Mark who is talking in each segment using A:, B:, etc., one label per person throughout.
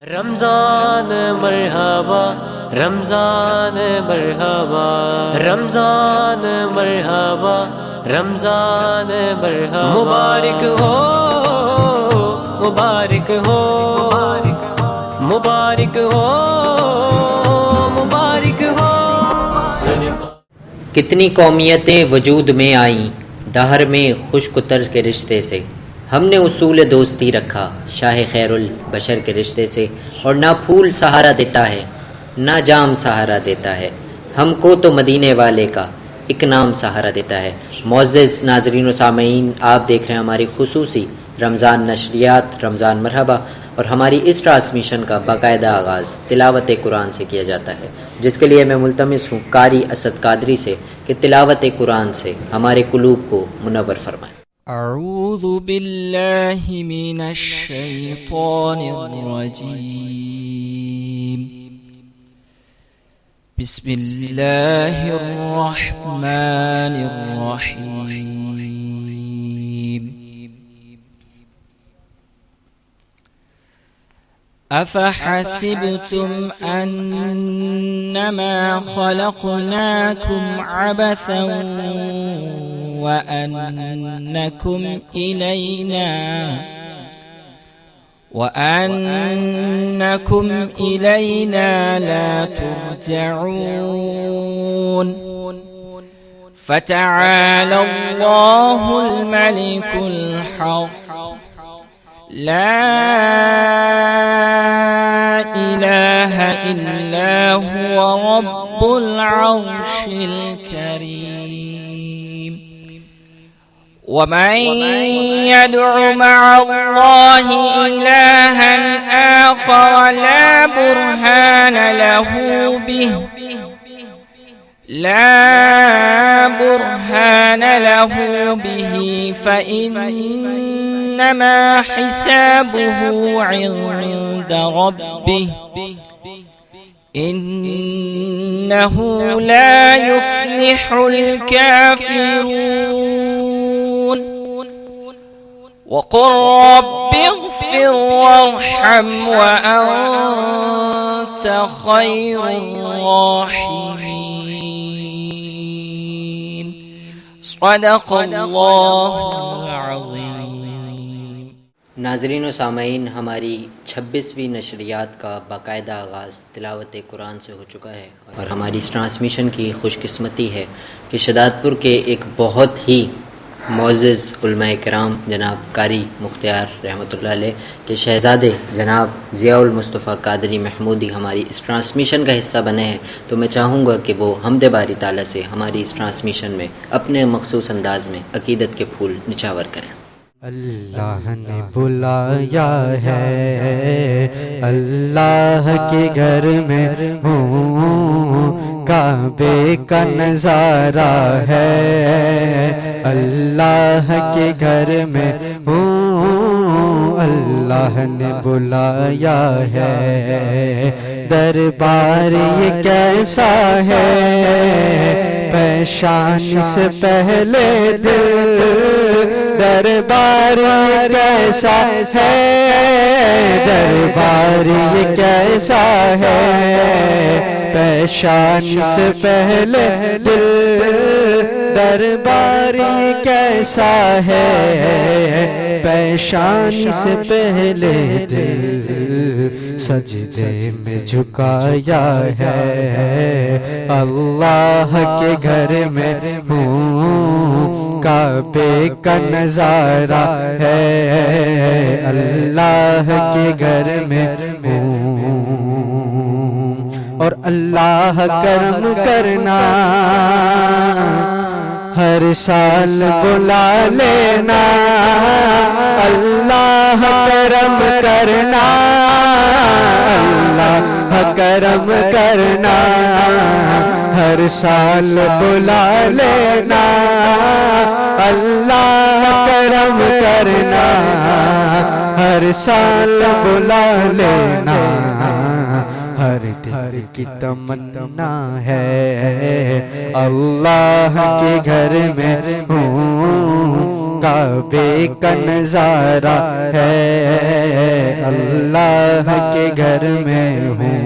A: رمضان مرحبا رمضان مرحبا رمضان مرحبا رمضان مرحبا مبارک ہو مبارک ہو مبارک ہو مبارک ہو۔
B: کتنی قومیتیں وجود میں آئیں دہر میں خشک و تر کے رشتے سے، ہم نے اصول دوستی رکھا شاہ خیر البشر کے رشتے سے، اور نہ پھول سہارا دیتا ہے نہ جام سہارا دیتا ہے، ہم کو تو مدینے والے کا ایک نام سہارا دیتا ہے۔ معزز ناظرین و سامعین، آپ دیکھ رہے ہیں ہماری خصوصی رمضان نشریات رمضان مرحبا، اور ہماری اس ٹرانسمیشن کا باقاعدہ آغاز تلاوت قرآن سے کیا جاتا ہے، جس کے لیے میں ملتمس ہوں قاری اسد قادری سے کہ تلاوت قرآن سے ہمارے قلوب کو منور فرمائیں۔
C: اعوذ باللہ من الشیطان الرجیم، بسم اللہ الرحمن الرحیم۔ افحسبتم انما خلقناكم عبثا وأنكم إلينا لا ترجعون، فتعالى الله الملك الحق، لا إله إلا هو رب العرش الكريم۔ ومن يدع مع الله إلها آخر لا برهان له به فإنما حسابه عند ربه، إنه لا يفلح الكافرون۔ وقل رب اغفر وارحم وأنت خير الراحمين۔ صدق اللہ العظیم۔
B: ناظرین و سامعین، ہماری 26ویں نشریات کا باقاعدہ آغاز تلاوت قرآن سے ہو چکا ہے، اور ہماری اس ٹرانسمیشن کی خوش قسمتی ہے کہ شداد پور کے ایک بہت ہی معزز علماء کرام جناب قاری مختار رحمۃ اللہ علیہ کے شہزادے جناب ضیاء المصطفیٰ قادری محمودی ہماری اس ٹرانسمیشن کا حصہ بنے ہیں، تو میں چاہوں گا کہ وہ حمد باری تعالیٰ سے ہماری اس ٹرانسمیشن میں اپنے مخصوص انداز میں عقیدت کے پھول نچھاور کریں۔
D: اللہ نے بلایا ہے، اللہ کے گھر میں ہوں، کعبے کا نظارہ ہے، اللہ کے گھر میں ہوں، اللہ نے بلایا ہے۔ دربار یہ کیسا ہے، پیشان سے پہلے دل، دربار یہ کیسا ہے، دربار یہ کیسا ہے، پیشان سے پہلے دل، دربار یہ کیسا ہے، پیشان سے پہلے دل، سجدے میں جھکایا ہے، اللہ کے گھر میں ہوں، کعبے کا نظارہ ہے، اللہ کے گھر میں ہوں، اور اللہ کرم کرنا، ہر سال بلا لینا، اللہ کرم کرنا، اللہ کرم کرنا، ہر سال بلا لینا، اللہ کرم کرنا، ہر سال بلا لینا، ہر دل کی تمنا ہے اللہ کے گھر میں ہوں، کعبے کا نظارہ ہے، اللہ کے گھر میں ہوں۔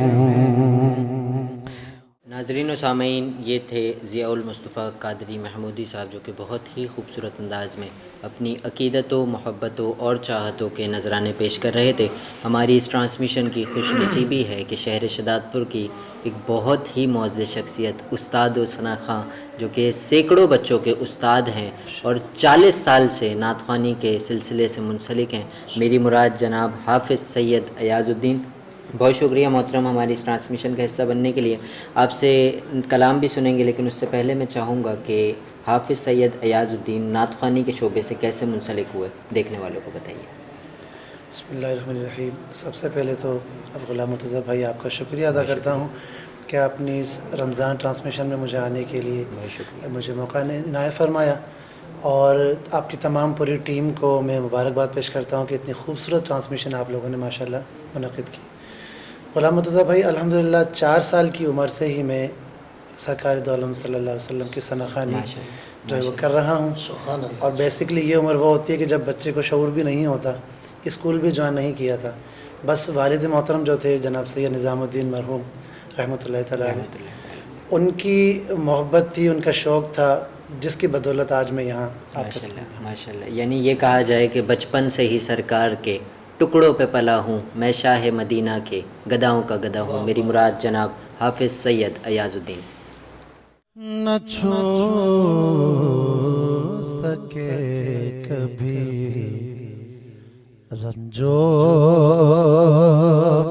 B: ناظرین و سامعین، یہ تھے ضیاء المصطفیٰ قادری محمودی صاحب، جو کہ بہت ہی خوبصورت انداز میں اپنی عقیدتوں، محبتوں اور چاہتوں کے نذرانے پیش کر رہے تھے۔ ہماری اس ٹرانسمیشن کی خوش نصیبی ہے کہ شہر شداد پور کی ایک بہت ہی معزز شخصیت استاد حسنہ خاں، جو کہ سینکڑوں بچوں کے استاد ہیں اور 40 سال سے نعت خوانی کے سلسلے سے منسلک ہیں، میری مراد جناب حافظ سید ایاز الدین، بہت شکریہ محترم ہماری اس ٹرانسمیشن کا حصہ بننے کے لیے۔ آپ سے کلام بھی سنیں گے، لیکن اس سے پہلے میں چاہوں گا کہ حافظ سید ایاز الدین نعت خوانی کے شعبے سے کیسے منسلک ہوئے، دیکھنے والوں کو بتائیے۔
E: بسم اللہ الرحمن الرحیم۔ سب سے پہلے تو اب غلام مرتضیٰ بھائی آپ کا شکریہ ادا کرتا ہوں کہ اپنی اس رمضان ٹرانسمیشن میں مجھے آنے کے لیے مجھے موقع عنایت فرمایا، اور آپ کی تمام پوری ٹیم کو میں مبارکباد پیش کرتا ہوں کہ اتنی خوبصورت ٹرانسمیشن آپ لوگوں نے ماشاءاللہ منعقد کی۔ غلام مرتضیٰ بھائی، الحمدللہ 4 سال کی عمر سے ہی میں سرکار دو عالم صلی اللہ علیہ وسلم کی ثنا خوانی جو ہے وہ کر رہا ہوں، اور بیسکلی یہ عمر وہ ہوتی ہے کہ جب بچے کو شعور بھی نہیں ہوتا، اسکول بھی جوائن نہیں کیا تھا، بس والد محترم جو تھے جناب سید نظام الدین مرحوم رحمۃ اللہ تعالیٰ علیہ، ان کی محبت تھی، ان کا شوق تھا، جس کی بدولت آج میں یہاں آپ کے ساتھ۔
B: ماشاءاللہ، یعنی یہ کہا جائے کہ بچپن سے ہی سرکار کے ٹکڑوں پہ پلا ہوں، میں شاہ مدینہ کے گداؤں کا گدا ہوں، میری مراد جناب حافظ سید ایاز الدین۔
E: نہ چھو سکے کبھی رنجو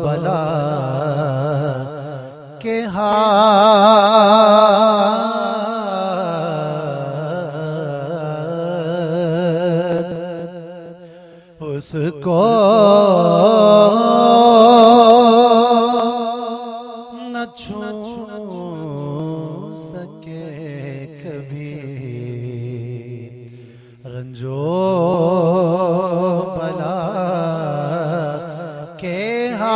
E: بلا کے ہاتھ اس کو نہ چھو سکے کبھی رنجو بلا کے ہاتھ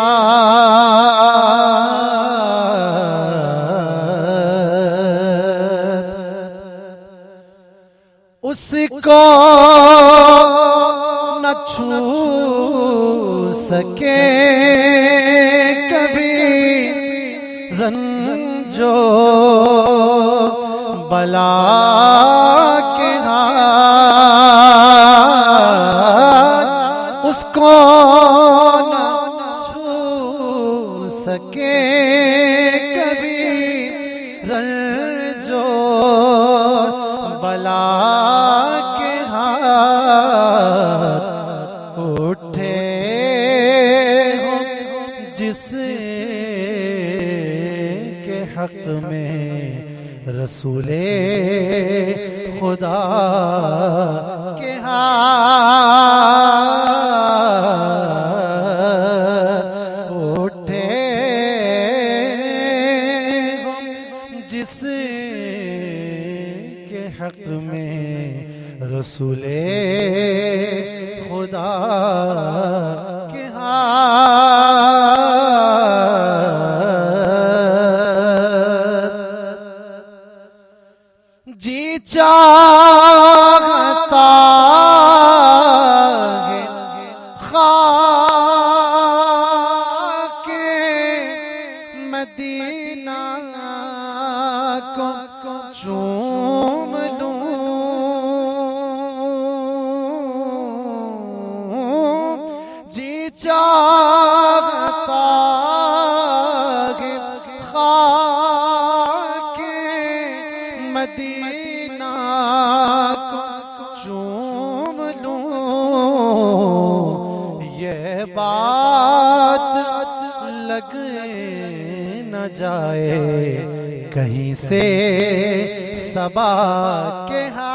E: اس کو نہ چھو سکے کبھی رنجو بلا کے ہاتھ اس کو نہ چھو سکے کبھی رنجو بلا کے ہاتھ اٹھے ہو جس کے حق میں رسول خدا کے ہاتھ اٹھے ہو جس کے حق میں رسول خدا کے ہاتھ جی چاہتا ہے خاک مدینہ کو چوم لوں، جی چاہتا ہے خاک مدینہ کو چوم لوں، یہ بات لگ نہ جائے کہیں سے صبا کے ہاتھ،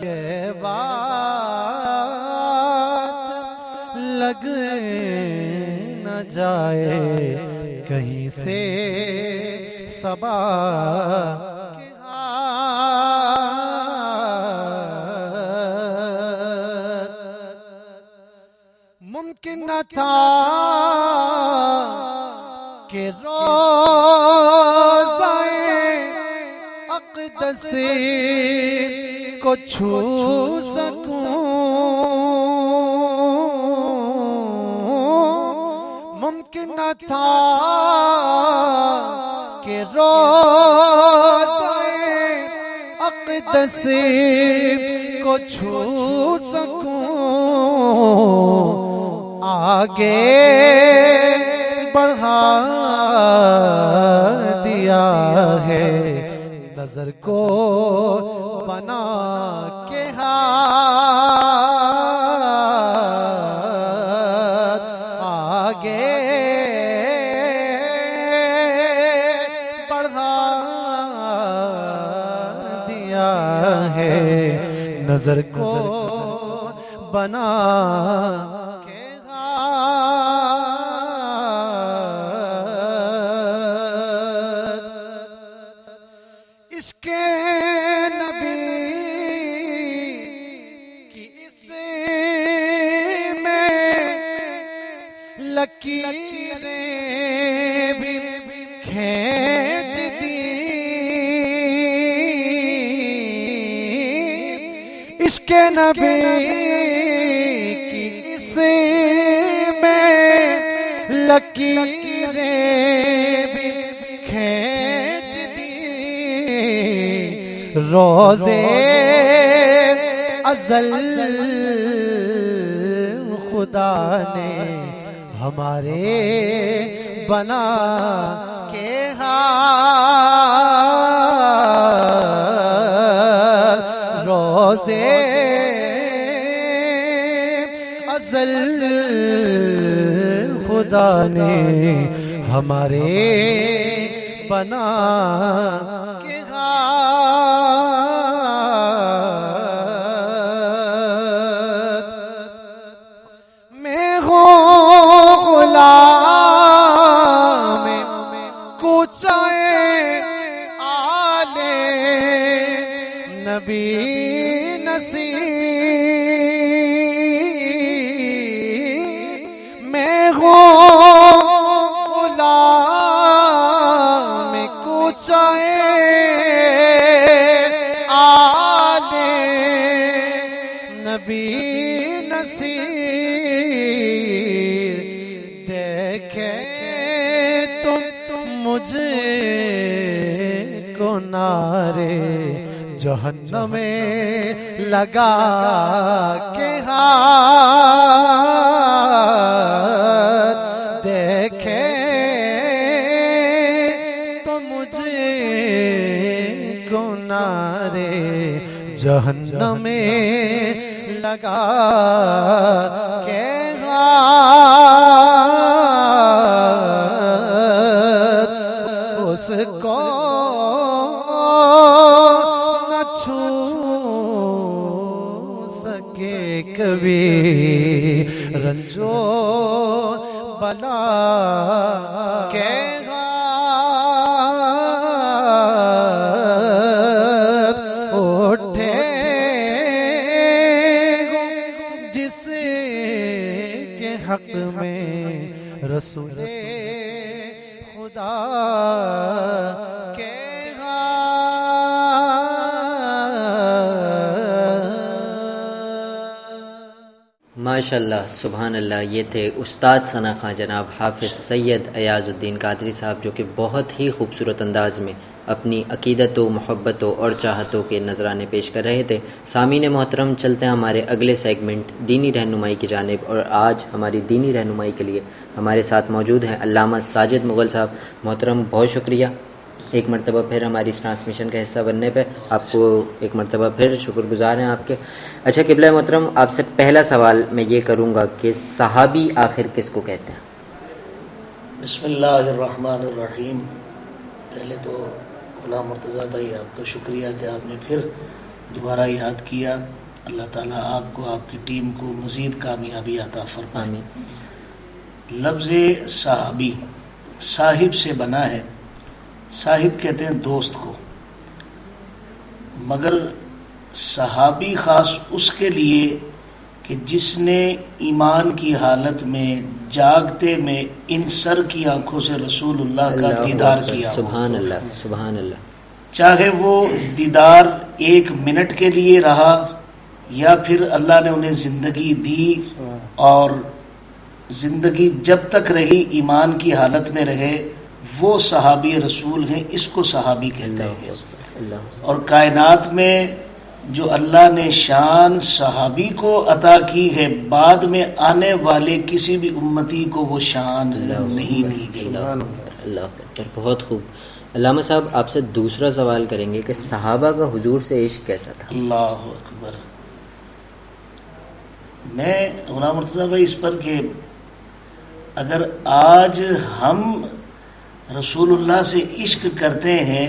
E: یہ بات لگ نہ جائے کہیں سے صبا کے ہاتھ۔ ممکن نہ تھا کہ روزائے
D: نصیب کو چھو سکوں، ممکن نہ تھا کہ روضۂ اقدس کو چھو سکوں، آگے بڑھا دیا ہے نظر کو بنا کے ہاتھ، آگے بڑھا دیا ہے نظر کو بنا کے ہاتھ، عشق نبی کی اس میں لکیریں بھی کھینچ دی، عشق نبی کی اس میں لکیریں بھی کھینچ دی، روزے ازل خدا نے ہمارے بنا کے ہاتھ، روزے ازل خدا نے ہمارے بنا کے ہاتھ، میں ہوں غلام کوچائے آل نبی نصیب، میں ہوں غلام کوچائے آل نبی نصیب، دیکھے تم مجھے کو نعرے جہنم میں لگا کے ہاتھ، دیکھے تو مجھے کو نعرے جہنم میں لگا کے ہاتھ، اس کو نہ چھو سکے کبھی رنجو بلا کے ہاتھ، اٹھے جس کے حق میں رسول خدا کے
B: ماشاءاللہ سبحان اللہ. یہ تھے استاد ثنا خاں جناب حافظ سید ایاز الدین قادری صاحب، جو کہ بہت ہی خوبصورت انداز میں اپنی عقیدتوں، محبتوں اور چاہتوں کے نذرانے پیش کر رہے تھے. سامعین محترم، چلتے ہیں ہمارے اگلے سیگمنٹ دینی رہنمائی کی جانب، اور آج ہماری دینی رہنمائی کے لیے ہمارے ساتھ موجود ہیں علامہ ساجد مغل صاحب. محترم بہت شکریہ ایک مرتبہ پھر ہماری اس ٹرانسمیشن کا حصہ بننے پہ، آپ کو ایک مرتبہ پھر شکر گزار ہیں آپ کے. اچھا قبلہ محترم، آپ سے پہلا سوال میں یہ کروں گا کہ صحابی آخر کس کو کہتے ہیں؟
E: بسم اللہ الرحمن الرحیم. پہلے تو غلام مرتضیٰ بھائی آپ کا شکریہ کہ آپ نے پھر دوبارہ یاد کیا. اللہ تعالیٰ آپ کو، آپ کی ٹیم کو مزید کامیابی عطا فرمائے.
B: آمین.
E: لفظ صحابی صاحب سے بنا ہے. صاحب کہتے ہیں دوست کو، مگر صحابی خاص اس کے لیے کہ جس نے ایمان کی حالت میں جاگتے میں ان سر کی آنکھوں سے رسول اللہ کا دیدار کیا.
B: سبحان اللہ سبحان اللہ.
F: چاہے وہ دیدار 1 منٹ کے لیے رہا یا پھر اللہ نے انہیں زندگی دی اور زندگی جب تک رہی ایمان کی حالت میں رہے، وہ صحابی رسول ہیں، اس کو صحابی کہتے ہیں۔ اور کائنات میں جو اللہ نے شان صحابی کو عطا کی ہے، بعد میں آنے والے کسی بھی امتی کو وہ شان نہیں دی گئی۔
B: اللہ اکبر، بہت خوب۔ علامہ صاحب آپ سے دوسرا سوال کریں گے کہ صحابہ کا حضور سے عشق کیسا تھا؟
F: اللہ اکبر۔ میں غلام مرتضیٰ بھائی اس پر کہ اگر آج ہم رسول اللہ سے عشق کرتے ہیں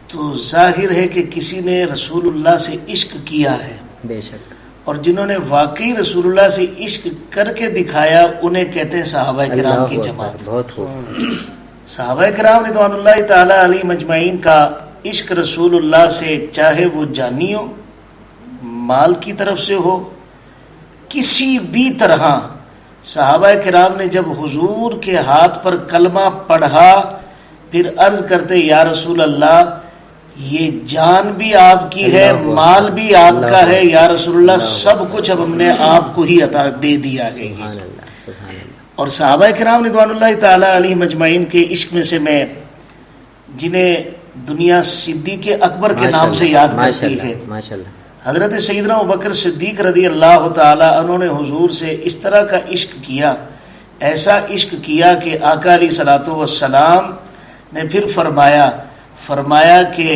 F: تو ظاہر ہے کہ کسی نے رسول اللہ سے عشق کیا ہے،
B: بے شک۔ اور
F: جنہوں نے واقعی رسول اللہ سے عشق کر کے دکھایا انہیں کہتے ہیں صحابہ کرام کی جماعت۔
B: بہت خوب۔
F: صحابہ کرام رضوان اللہ تعالی علیہ مجمعین کا عشق رسول اللہ سے، چاہے وہ جانی ہو، مال کی طرف سے ہو، کسی بھی طرح، صحابہ کرام نے جب حضور کے ہاتھ پر کلمہ پڑھا پھر عرض کرتے یا رسول اللہ یہ جان بھی آپ کی ہے، مال بھی آپ کا ہے، یا رسول اللہ سب کچھ اب ہم نے آپ کو ہی عطا دے دیا ہے۔ اور صحابہ کرام رضوان اللہ تعالی علیہ مجمعین کے عشق میں سے میں جنہیں دنیا صدیق اکبر کے نام سے یاد کرتی ہے، حضرت سیدنا ابوبکر صدیق رضی اللہ تعالی عنہ نے حضور سے اس طرح کا عشق کیا، ایسا عشق کیا کہ آقا علیہ الصلوۃ والسلام نے پھر فرمایا کہ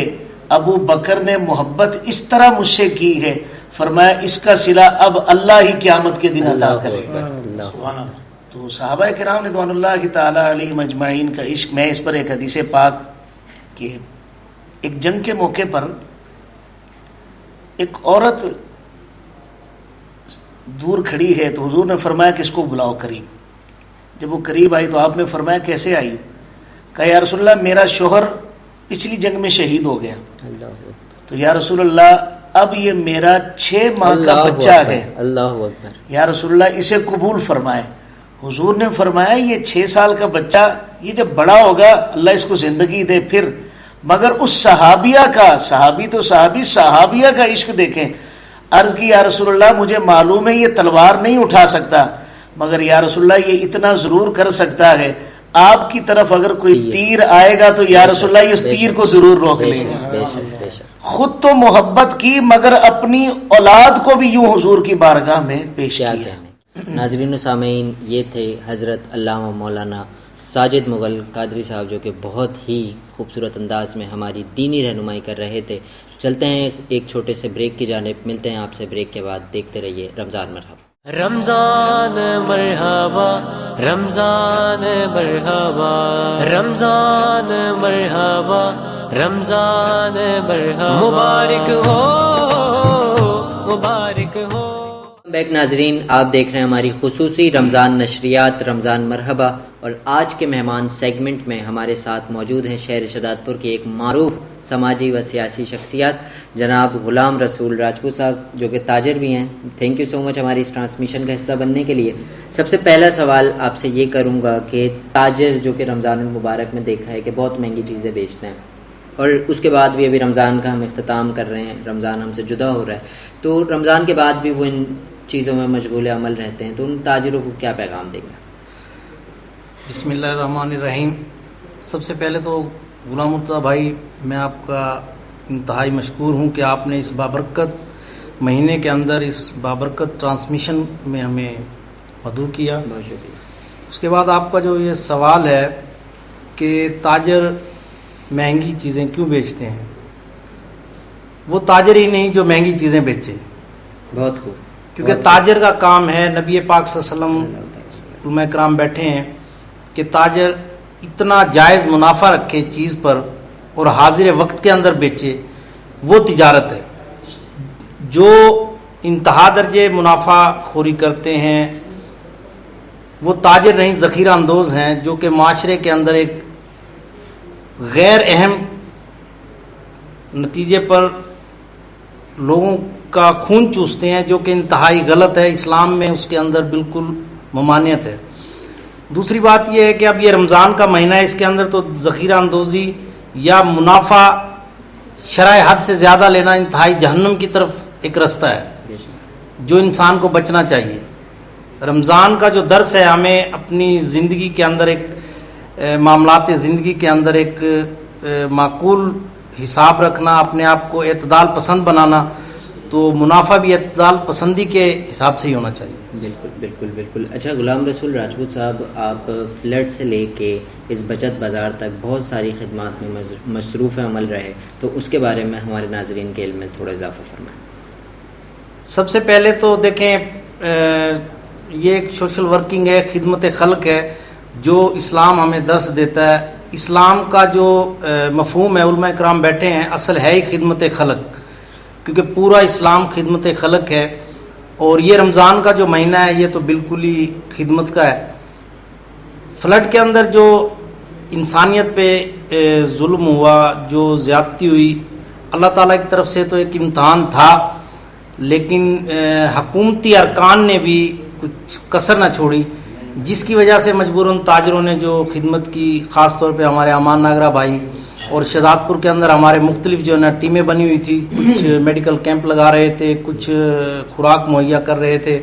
F: ابو بکر نے محبت اس طرح مجھ سے کی ہے، فرمایا اس کا صلہ اب اللہ ہی قیامت کے دن ادا کرے گا۔ تو صحابہ کرام رضوان اللہ تعالی علیہ مجمعین کا عشق، میں اس پر ایک حدیث پاک کہ ایک جنگ کے موقع پر ایک عورت دور کھڑی ہے تو حضور نے فرمایا کہ اس کو بلاؤ قریب۔ جب وہ قریب آئی تو آپ نے فرمایا کیسے آئی؟ کہا یا رسول اللہ میرا شوہر پچھلی جنگ میں شہید ہو گیا، تو یا رسول اللہ اب یہ میرا 6 ماہ کا بچہ ہے،
B: اللہ اکبر،
F: یا رسول اللہ اسے قبول فرمائے۔ حضور نے فرمایا یہ 6 سال کا بچہ یہ جب بڑا ہوگا اللہ اس کو زندگی دے پھر، مگر اس صحابیہ کا، صحابی تو صحابیہ کا عشق دیکھیں۔ عرض کی یا رسول اللہ مجھے معلوم ہے یہ تلوار نہیں اٹھا سکتا، مگر یا رسول اللہ یہ اتنا ضرور کر سکتا ہے، آپ کی طرف اگر کوئی تیر آئے گا تو یا رسول اللہ اس تیر کو ضرور روک لے گا۔ خود تو محبت کی مگر اپنی اولاد کو بھی یوں حضور کی بارگاہ میں پیش کیا۔
B: ناظرین و سامعین، یہ تھے حضرت علامہ مولانا ساجد مغل قادری صاحب، جو کہ بہت ہی خوبصورت انداز میں ہماری دینی رہنمائی کر رہے تھے۔ چلتے ہیں ایک چھوٹے سے بریک کی جانب، ملتے ہیں آپ سے بریک کے بعد، دیکھتے رہیے رمضان مرحبا۔
A: رمضان مرحبا، رمضان مرحبا، رمضان مرحبا، رمضان مرحبا، مبارک ہو، مبارک ہو۔
B: بیک ناظرین، آپ دیکھ رہے ہیں ہماری خصوصی رمضان نشریات رمضان مرحبا، اور آج کے مہمان سیگمنٹ میں ہمارے ساتھ موجود ہیں شہر شہداد پور کی ایک معروف سماجی و سیاسی شخصیت جناب غلام رسول راجپوت صاحب، جو کہ تاجر بھی ہیں۔ تھینک یو سو مچ ہماری اس ٹرانسمیشن کا حصہ بننے کے لیے۔ سب سے پہلا سوال آپ سے یہ کروں گا کہ تاجر جو کہ رمضان المبارک میں دیکھا ہے کہ بہت مہنگی چیزیں بیچتے ہیں، اور اس کے بعد بھی ابھی رمضان کا ہم اختتام کر رہے ہیں، رمضان ہم سے جدا ہو رہا ہے، تو رمضان کے بعد بھی وہ ان چیزوں میں مشغول عمل رہتے ہیں، تو ان تاجروں کو کیا پیغام دیں گے؟
E: بسم اللہ الرحمن الرحیم۔ سب سے پہلے تو غلام مرتضیٰ بھائی، میں آپ کا انتہائی مشکور ہوں کہ آپ نے اس بابرکت مہینے کے اندر اس بابرکت ٹرانسمیشن میں ہمیں مدعو کیا،
B: بہت شکریہ۔
E: اس کے بعد آپ کا جو یہ سوال ہے کہ تاجر مہنگی چیزیں کیوں بیچتے ہیں، وہ تاجر ہی نہیں جو مہنگی چیزیں بیچے،
B: بہت خوب،
E: کیونکہ تاجر کا کام ہے، نبی پاک صلی اللہ علیہ وسلم علماء کرام بیٹھے ہیں کہ تاجر اتنا جائز منافع رکھے چیز پر اور حاضر وقت کے اندر بیچے، وہ تجارت ہے۔ جو انتہا درجے منافع خوری کرتے ہیں وہ تاجر نہیں، ذخیرہ اندوز ہیں، جو کہ معاشرے کے اندر ایک غیر اہم نتیجے پر لوگوں کا خون چوستے ہیں، جو کہ انتہائی غلط ہے، اسلام میں اس کے اندر بالکل ممانعت ہے۔ دوسری بات یہ ہے کہ اب یہ رمضان کا مہینہ ہے، اس کے اندر تو ذخیرہ اندوزی یا منافع
F: شرح حد سے زیادہ لینا انتہائی جہنم کی طرف ایک رستہ ہے جو انسان کو بچنا چاہیے. رمضان کا جو درس ہے ہمیں اپنی زندگی کے اندر ایک معاملات زندگی کے اندر ایک معقول حساب رکھنا, اپنے آپ کو اعتدال پسند بنانا, تو منافع بھی اعتدال پسندی کے حساب سے ہی ہونا چاہیے.
B: بالکل بالکل بالکل. اچھا غلام رسول راجپوت صاحب, آپ فلڈ سے لے کے اس بچت بازار تک بہت ساری خدمات میں مصروف عمل رہے, تو اس کے بارے میں ہمارے ناظرین کے علم میں تھوڑا اضافہ فرمائیں.
F: سب سے پہلے تو دیکھیں یہ ایک سوشل ورکنگ ہے, خدمت خلق ہے جو اسلام ہمیں درس دیتا ہے. اسلام کا جو مفہوم ہے, علماء کرام بیٹھے ہیں, اصل ہے ہی خدمت خلق, کیونکہ پورا اسلام خدمت خلق ہے. اور یہ رمضان کا جو مہینہ ہے یہ تو بالکل ہی خدمت کا ہے. فلڈ کے اندر جو انسانیت پہ ظلم ہوا, جو زیادتی ہوئی, اللہ تعالیٰ کی طرف سے تو ایک امتحان تھا, لیکن حکومتی ارکان نے بھی کچھ کسر نہ چھوڑی, جس کی وجہ سے مجبوراً تاجروں نے جو خدمت کی, خاص طور پہ ہمارے امان ناگرہ بھائی, اور شہزاد پور کے اندر ہمارے مختلف جو ہے نا ٹیمیں بنی ہوئی تھی, کچھ میڈیکل کیمپ لگا رہے تھے, کچھ خوراک مہیا کر رہے تھے,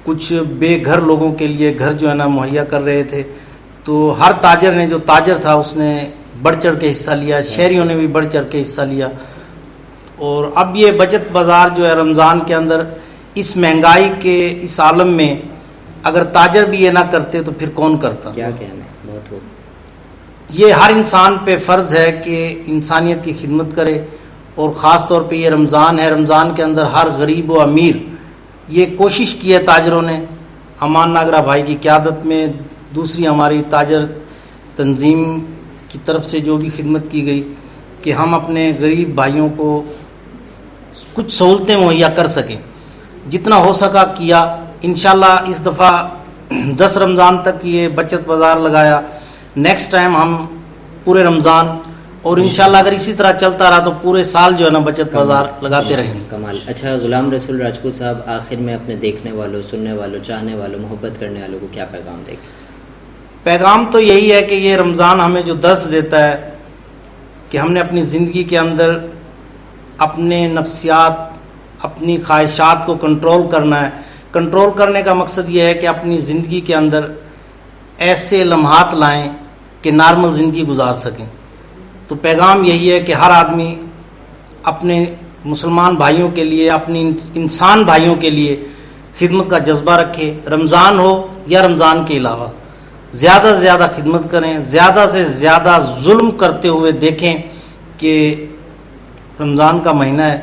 F: کچھ بے گھر لوگوں کے لیے گھر جو ہے نا مہیا کر رہے تھے. تو ہر تاجر نے, جو تاجر تھا اس نے بڑھ چڑھ کے حصہ لیا, شہریوں نے بھی بڑھ چڑھ کے حصہ لیا. اور اب یہ بچت بازار جو ہے رمضان کے اندر, اس مہنگائی کے اس عالم میں اگر تاجر بھی یہ نہ کرتے تو پھر کون کرتا؟
B: کیا کہنا ہے, بہت خوب.
F: یہ ہر انسان پہ فرض ہے کہ انسانیت کی خدمت کرے, اور خاص طور پہ یہ رمضان ہے, رمضان کے اندر ہر غریب و امیر, یہ کوشش کی ہے تاجروں نے امان ناگرہ بھائی کی قیادت میں, دوسری ہماری تاجر تنظیم کی طرف سے جو بھی خدمت کی گئی, کہ ہم اپنے غریب بھائیوں کو کچھ سہولتیں مہیا کر سکیں. جتنا ہو سکا کیا. انشاءاللہ اس دفعہ 10 رمضان تک یہ بچت بازار لگایا, نیکسٹ ٹائم ہم پورے رمضان, اور انشاءاللہ اگر اسی طرح چلتا رہا تو پورے سال جو ہے نا بچت بازار لگاتے رہیں گے.
B: کمال. اچھا غلام رسول راجپوت صاحب, آخر میں اپنے دیکھنے والوں, سننے والوں, چاہنے والوں, محبت کرنے والوں کو کیا پیغام دیں گے؟
F: پیغام تو یہی ہے کہ یہ رمضان ہمیں جو درس دیتا ہے کہ ہم نے اپنی زندگی کے اندر اپنے نفسیات, اپنی خواہشات کو کنٹرول کرنا ہے. کنٹرول کرنے کا مقصد یہ ہے کہ اپنی زندگی کے اندر ایسے لمحات لائیں کہ نارمل زندگی گزار سکیں. تو پیغام یہی ہے کہ ہر آدمی اپنے مسلمان بھائیوں کے لیے, اپنی انسان بھائیوں کے لیے خدمت کا جذبہ رکھے. رمضان ہو یا رمضان کے علاوہ زیادہ سے زیادہ خدمت کریں, زیادہ سے زیادہ ظلم کرتے ہوئے دیکھیں کہ رمضان کا مہینہ ہے,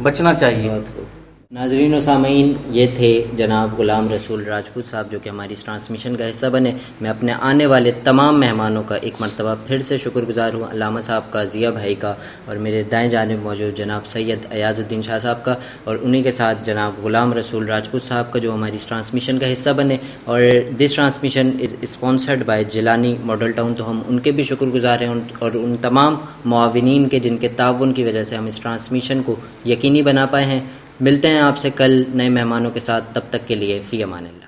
F: بچنا چاہیے.
B: بہت خوب. ناظرین و سامعین, یہ تھے جناب غلام رسول راجپوت صاحب جو کہ ہماری اس ٹرانسمیشن کا حصہ بنے. میں اپنے آنے والے تمام مہمانوں کا ایک مرتبہ پھر سے شکر گزار ہوں, علامہ صاحب کا, ضیاء بھائی کا, اور میرے دائیں جانب موجود جناب سید ایاز الدین شاہ صاحب کا, اور انہی کے ساتھ جناب غلام رسول راجپوت صاحب کا جو ہماری اس ٹرانسمیشن کا حصہ بنے. اور this transmission is sponsored by Jilani model town, تو ہم ان کے بھی شکر گزار ہیں, اور ان تمام معاونین کے جن کے تعاون کی وجہ سے ہم اس ٹرانسمیشن کو یقینی بنا پائے ہیں. ملتے ہیں آپ سے کل نئے مہمانوں کے ساتھ, تب تک کے لیے فی امان اللہ.